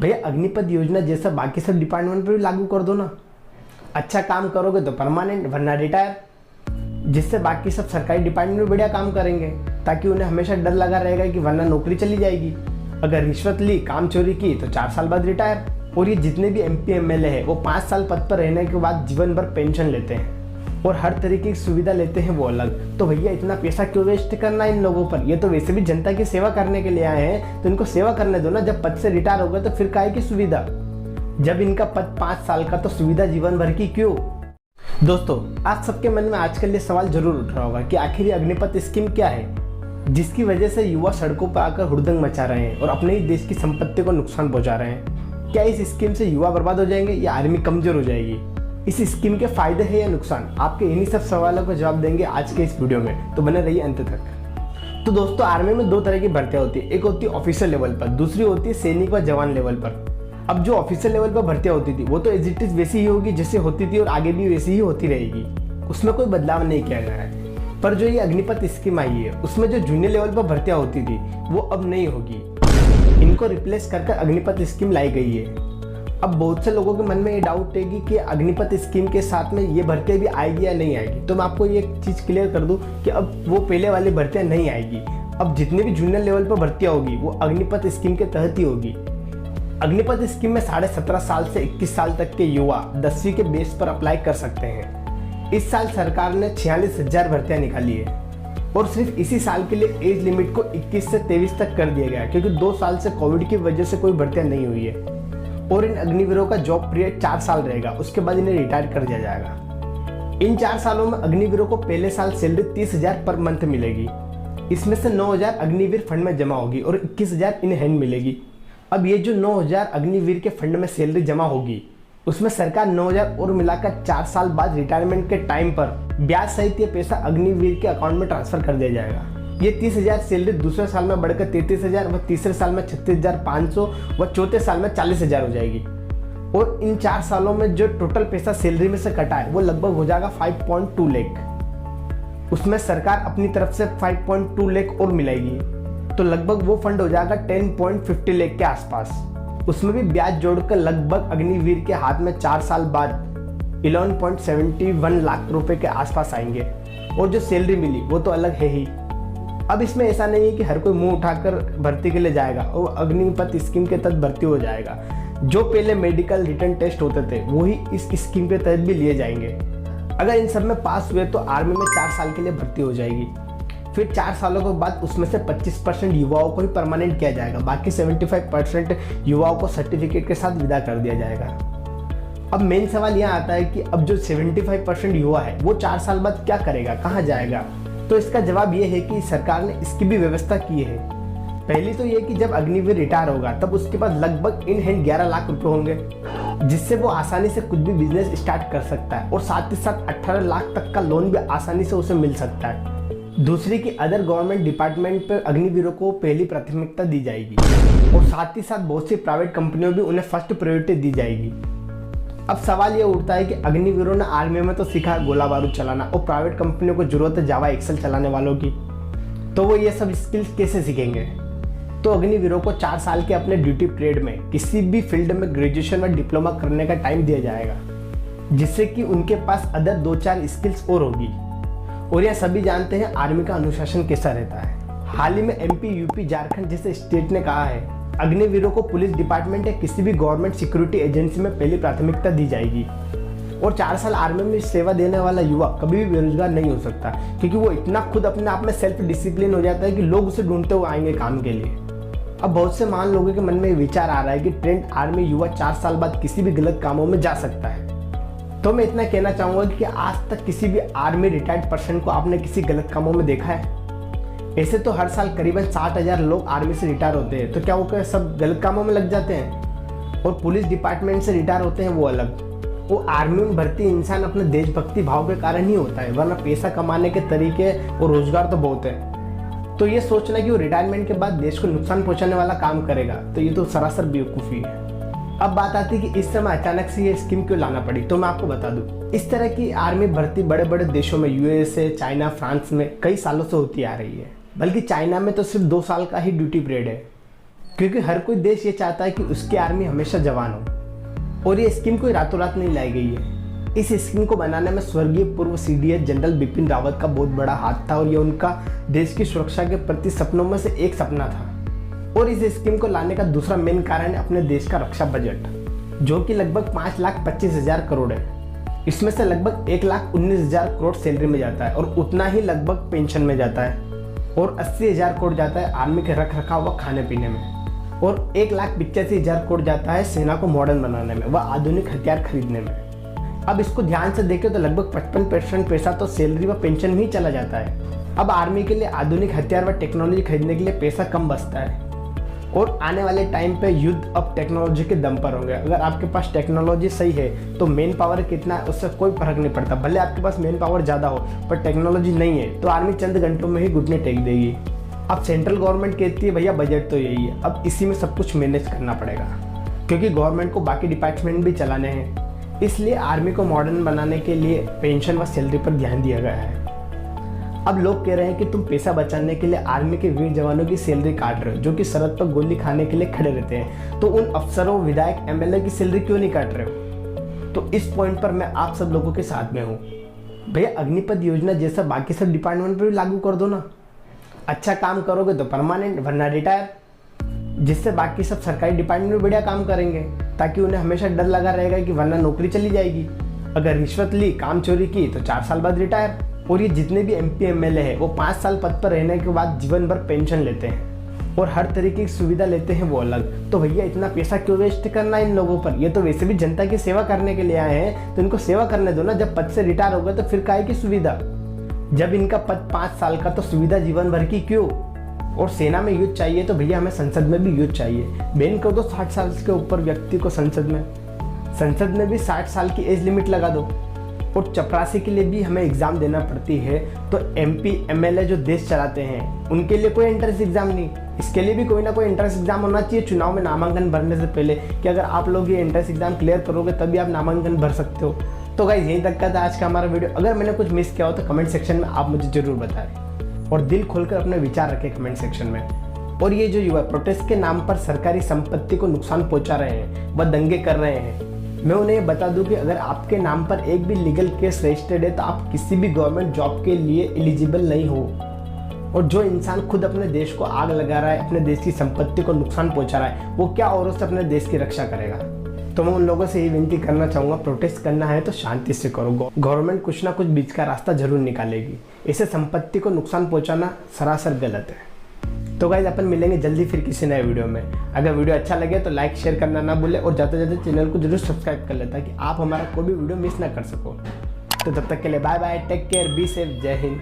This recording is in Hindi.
भैया अग्निपथ योजना जैसा बाकी सब डिपार्टमेंट पर भी लागू कर दो ना। अच्छा काम करोगे तो परमानेंट, वरना रिटायर। जिससे बाकी सब सरकारी डिपार्टमेंट में बढ़िया काम करेंगे, ताकि उन्हें हमेशा डर लगा रहेगा कि वरना नौकरी चली जाएगी। अगर रिश्वत ली, काम चोरी की तो 4 साल बाद रिटायर। और ये जितने भी MP MLA है वो 5 साल पद पर रहने के बाद जीवन भर पेंशन लेते हैं और हर तरीके की सुविधा लेते हैं वो अलग। तो भैया इतना पैसा क्यों वेस्ट करना इन लोगों पर? ये तो वैसे भी जनता की सेवा करने के लिए आए हैं, तो इनको सेवा करने दो ना। जब पद से रिटायर हो गए तो फिर काहे की सुविधा? जब इनका पद 5 साल का, तो सुविधा जीवन भर की क्यों? दोस्तों, आप सबके मन में आजकल ये सवाल जरूर उठ रहा होगा कि आखिर ये अग्निपथ स्कीम क्या है, जिसकी वजह से युवा सड़कों पर आकर हुड़दंग मचा रहे हैं और अपने ही देश की संपत्ति को नुकसान पहुंचा रहे हैं। क्या इस स्कीम से युवा बर्बाद हो जाएंगे या आर्मी कमजोर हो जाएगी? इस स्कीम के फायदे हैं या नुकसान, आपके इन्हीं सब सवालों का जवाब देंगे आज के इस वीडियो में, तो बने रहिए अंत तक। तो दोस्तों, आर्मी में 2 तरह की भर्तियां होती है। एक होती है ऑफिसर लेवल पर, दूसरी होती है सैनिक व जवान लेवल पर। अब जो ऑफिसर लेवल पर भर्तियां होती थी वो तो एज इट इज वैसी ही होगी जैसे होती थी और आगे भी वैसी ही होती रहेगी, उसमें कोई बदलाव नहीं किया गया है। पर जो ये अग्निपथ स्कीम आई है उसमें जो जूनियर लेवल पर भर्तियां होती थी वो अब नहीं होगी। इनको रिप्लेस कर अग्निपथ स्कीम लाई गई है। अब बहुत से लोगों के मन में ये डाउट है कि अग्निपथ स्कीम के साथ में ये भर्तियां भी आएगी या नहीं आएगी। तो मैं आपको ये चीज़ क्लियर कर दूं कि अब वो पहले वाली भर्तियां नहीं आएगी। अब जितनी भी जूनियर लेवल पर भर्तियां होगी वो अग्निपथ स्कीम के तहत ही होगी। अग्निपथ स्कीम में 17.5 साल से 21 साल तक के युवा 10वीं के बेस पर अप्लाई कर सकते हैं। इस साल सरकार ने 46,000 भर्तियां निकाली है और सिर्फ इसी साल के लिए एज लिमिट को 21 से 23 तक कर दिया गया, क्योंकि 2 साल से कोविड की वजह से कोई भर्तियां नहीं हुई है। और इन अग्निवीरों का जॉब पीरियड 4 साल रहेगा, उसके बाद इन्हें रिटायर कर दिया जाएगा। इन 4 सालों में अग्निवीरों को पहले साल सैलरी 30,000 पर मंथ मिलेगी। इसमें से 9,000 अग्निवीर फंड में जमा होगी और 21,000 इन हैंड मिलेगी। अब ये जो 9,000 अग्निवीर के फंड में सैलरी जमा होगी, उसमें सरकार 9,000 और मिलाकर 4 साल बाद रिटायरमेंट के टाइम पर ब्याज सहित ये पैसा अग्निवीर के अकाउंट में ट्रांसफर कर दिया जाएगा। ये 30,000 सैलरी दूसरे साल में बढ़कर 33,000 व तीसरे साल में 36,500 व चौथे साल में 40,000 हो जाएगी। और इन 4 सालों में जो टोटल पैसा सैलरी में से कटा है वो लगभग हो जाएगा 5.2 लाख। उसमें सरकार अपनी तरफ से 5.2 लाख और मिलाएगी, तो लगभग वो फंड हो जाएगा 10.50 लाख के आसपास। उसमें भी ब्याज जोड़कर लगभग अग्निवीर के हाथ में 4 साल बाद 11.71 लाख रुपए के आसपास आएंगे। और जो सैलरी मिली वो तो अलग है ही। अब इसमें ऐसा नहीं है कि हर कोई मुंह उठाकर भर्ती के लिए जाएगा और अग्निपथ स्कीम के तहत भर्ती हो जाएगा। जो पहले मेडिकल रिटन टेस्ट होते थे वही इस स्कीम के तहत भी लिए जाएंगे। अगर इन सब में पास हुए तो आर्मी में 4 साल के लिए भर्ती हो जाएगी। फिर 4 सालों के बाद उसमें से 25% युवाओं को ही परमानेंट किया जाएगा, बाकी 75% युवाओं को सर्टिफिकेट के साथ विदा कर दिया जाएगा। अब मेन सवाल यहाँ आता है कि अब जो 75% युवा है वो 4 साल बाद क्या करेगा, कहाँ जाएगा? तो इसका जवाब ये है कि सरकार ने इसकी भी व्यवस्था की है। पहली तो ये कि जब अग्निवीर रिटायर होगा तब उसके बाद लगभग इन हैंड 11 लाख रुपए होंगे, जिससे वो आसानी से कुछ भी बिजनेस स्टार्ट कर सकता है और साथ ही साथ 18 लाख तक का लोन भी आसानी से उसे मिल सकता है। दूसरी की अदर गवर्नमेंट डिपार्टमेंट पर अग्निवीरों को पहली प्राथमिकता दी जाएगी और साथ ही साथ बहुत सी प्राइवेट कंपनियों भी उन्हें फर्स्ट प्रायोरिटी दी जाएगी। अब सवाल ये उठता है कि अग्निवीरों ने आर्मी में तो सीखा गोला बारूद चलाना और प्राइवेट कंपनियों को जरूरत है जावा एक्सेल चलाने वालों की, तो वो ये सब स्किल्स कैसे सीखेंगे? तो अग्निवीरों को 4 साल के अपने ड्यूटी पीरियड में किसी भी फील्ड में ग्रेजुएशन व डिप्लोमा करने का टाइम दिया जाएगा, जिससे कि उनके पास अदर 2-4 स्किल्स और होगी। और यह सभी जानते हैं आर्मी का अनुशासन कैसा रहता है। हाल ही में MP, UP, झारखंड जैसे स्टेट ने कहा है अग्निवीरों को पुलिस डिपार्टमेंट या किसी भी गवर्नमेंट सिक्योरिटी एजेंसी में पहली प्राथमिकता दी जाएगी। और 4 साल आर्मी में सेवा देने वाला युवा कभी भी बेरोजगार नहीं हो सकता, क्योंकि वो इतना खुद अपने आप में सेल्फ डिसिप्लिन हो जाता है कि लोग उसे ढूंढते हुए आएंगे काम के लिए। अब बहुत से महान लोगों के मन में विचार आ रहा है कि ट्रेंड आर्मी युवा 4 साल बाद किसी भी गलत कामों में जा सकता है। तो मैं इतना कहना चाहूँगा कि आज तक किसी भी आर्मी रिटायर्ड पर्सन को आपने किसी गलत कामों में देखा है? ऐसे तो हर साल करीबन 60,000 लोग आर्मी से रिटायर होते हैं, तो क्या वो सब गलत कामों में लग जाते हैं? और पुलिस डिपार्टमेंट से रिटायर होते हैं वो अलग। वो आर्मी में भर्ती इंसान अपने देशभक्ति भाव के कारण ही होता है, वरना पैसा कमाने के तरीके और रोजगार तो बहुत है। तो ये सोचना कि वो रिटायरमेंट के बाद देश को नुकसान पहुंचाने वाला काम करेगा, तो ये तो सरासर बेवकूफ़ी है। अब बात आती है कि इस समय अचानक से ये स्कीम क्यों लाना पड़ी, तो मैं आपको बता दूं, इस तरह की आर्मी भर्ती बड़े बड़े देशों में USA, चाइना, फ्रांस में कई सालों से होती आ रही है। बल्कि चाइना में तो सिर्फ 2 साल का ही ड्यूटी पीरियड है। क्योंकि हर कोई देश ये चाहता है कि उसकी आर्मी हमेशा जवान हो। और ये स्कीम कोई रातों रात नहीं लाई गई है। इस स्कीम को बनाने में स्वर्गीय पूर्व CDS जनरल बिपिन रावत का बहुत बड़ा हाथ था और ये उनका देश की सुरक्षा के प्रति सपनों में से एक सपना था। और इस स्कीम को लाने का दूसरा मेन कारण है अपने देश का रक्षा बजट, जो कि लगभग 5,25,000 करोड़ है। इसमें से लगभग 1,19,000 करोड़ सैलरी में जाता है और उतना ही लगभग पेंशन में जाता है और 80,000 करोड़ जाता है आर्मी के रख रखाव व खाने पीने में और 1,85,000 करोड़ जाता है सेना को मॉडर्न बनाने में व आधुनिक हथियार खरीदने में। अब इसको ध्यान से देखें तो लगभग 55% पैसा तो सैलरी व पेंशन में ही चला जाता है। अब आर्मी के लिए आधुनिक हथियार व टेक्नोलॉजी खरीदने के लिए पैसा कम बचता है और आने वाले टाइम पे युद्ध अब टेक्नोलॉजी के दम पर होंगे। अगर आपके पास टेक्नोलॉजी सही है तो मेन पावर कितना है उससे कोई फर्क नहीं पड़ता। भले आपके पास मेन पावर ज़्यादा हो पर टेक्नोलॉजी नहीं है तो आर्मी चंद घंटों में ही घुटने टेक देगी। अब सेंट्रल गवर्नमेंट कहती है भैया बजट तो यही है, अब इसी में सब कुछ मैनेज करना पड़ेगा क्योंकि गवर्नमेंट को बाकी डिपार्टमेंट भी चलाने हैं। इसलिए आर्मी को मॉडर्न बनाने के लिए पेंशन व सैलरी पर ध्यान दिया गया है। अब लोग कह रहे हैं कि तुम पैसा बचाने के लिए आर्मी के वीर जवानों की सैलरी काट रहे हो जो कि सरहद पर गोली खाने के लिए खड़े रहते हैं, तो उन अफसरों, विधायक, MLA की सैलरी क्यों नहीं काट रहे हो? तो इस पॉइंट पर मैं आप सब लोगों के साथ में हूँ। भैया अग्निपथ योजना जैसा बाकी सब डिपार्टमेंट पर भी लागू कर दो ना। अच्छा काम करोगे तो परमानेंट, वरना रिटायर, जिससे बाकी सब सरकारी डिपार्टमेंट में बढ़िया काम करेंगे ताकि उन्हें हमेशा डर लगा रहेगा कि वरना नौकरी चली जाएगी। अगर रिश्वत ली, काम चोरी की तो 4 साल बाद रिटायर। और ये जितने भी MP MLA है वो 5 साल पद पर रहने के बाद जीवन भर पेंशन लेते हैं और हर तरीके की सुविधा लेते हैं वो अलग। तो भैया इतना पैसा क्यों वेस्ट करना इन लोगों पर? ये तो वैसे भी जनता की सेवा करने के लिए आए हैं तो इनको सेवा करने दो ना। जब पद से रिटायर हो गए तो फिर काहे की सुविधा? जब इनका पद 5 साल का तो सुविधा जीवन भर की क्यों? और सेना में युद्ध चाहिए तो भैया हमें संसद में भी युद्ध चाहिए। बैन कर दो 60 साल के ऊपर व्यक्ति को संसद में भी 60 साल की एज लिमिट लगा दो। और चपरासी के लिए भी हमें एग्जाम देना पड़ती है तो MP MLA जो देश चलाते हैं उनके लिए कोई एंट्रेंस एग्जाम नहीं, इसके लिए भी कोई ना कोई एंट्रेंस एग्जाम होना चाहिए चुनाव में नामांकन भरने से पहले कि अगर आप लोग ये एंट्रेंस एग्जाम क्लियर करोगे तभी आप नामांकन भर सकते हो। तो गाइस यहीं तक का था आज का हमारा वीडियो। अगर मैंने कुछ मिस किया हो तो कमेंट सेक्शन में आप मुझे जरूर बताएं और दिल खोलकर अपने विचार रखें कमेंट सेक्शन में। और ये जो युवा प्रोटेस्ट के नाम पर सरकारी संपत्ति को नुकसान पहुंचा रहे हैं व दंगे कर रहे हैं, मैं उन्हें बता दूं कि अगर आपके नाम पर एक भी लीगल केस रजिस्टर्ड है तो आप किसी भी गवर्नमेंट जॉब के लिए एलिजिबल नहीं हो। और जो इंसान खुद अपने देश को आग लगा रहा है, अपने देश की संपत्ति को नुकसान पहुंचा रहा है, वो क्या औरों से अपने देश की रक्षा करेगा? तो मैं उन लोगों से ये विनती करना चाहूँगा, प्रोटेस्ट करना है तो शांति से करो। गवर्नमेंट कुछ ना कुछ बीच का रास्ता जरूर निकालेगी। इसे संपत्ति को नुकसान पहुँचाना सरासर गलत है। तो गाइस अपन मिलेंगे जल्दी फिर किसी नए वीडियो में। अगर वीडियो अच्छा लगे तो लाइक शेयर करना ना भूले और जाते जाते चैनल को जरूर सब्सक्राइब कर ले ताकि आप हमारा कोई भी वीडियो मिस ना कर सको। तो तब तक के लिए bye bye, take care, be safe, Jai Hind.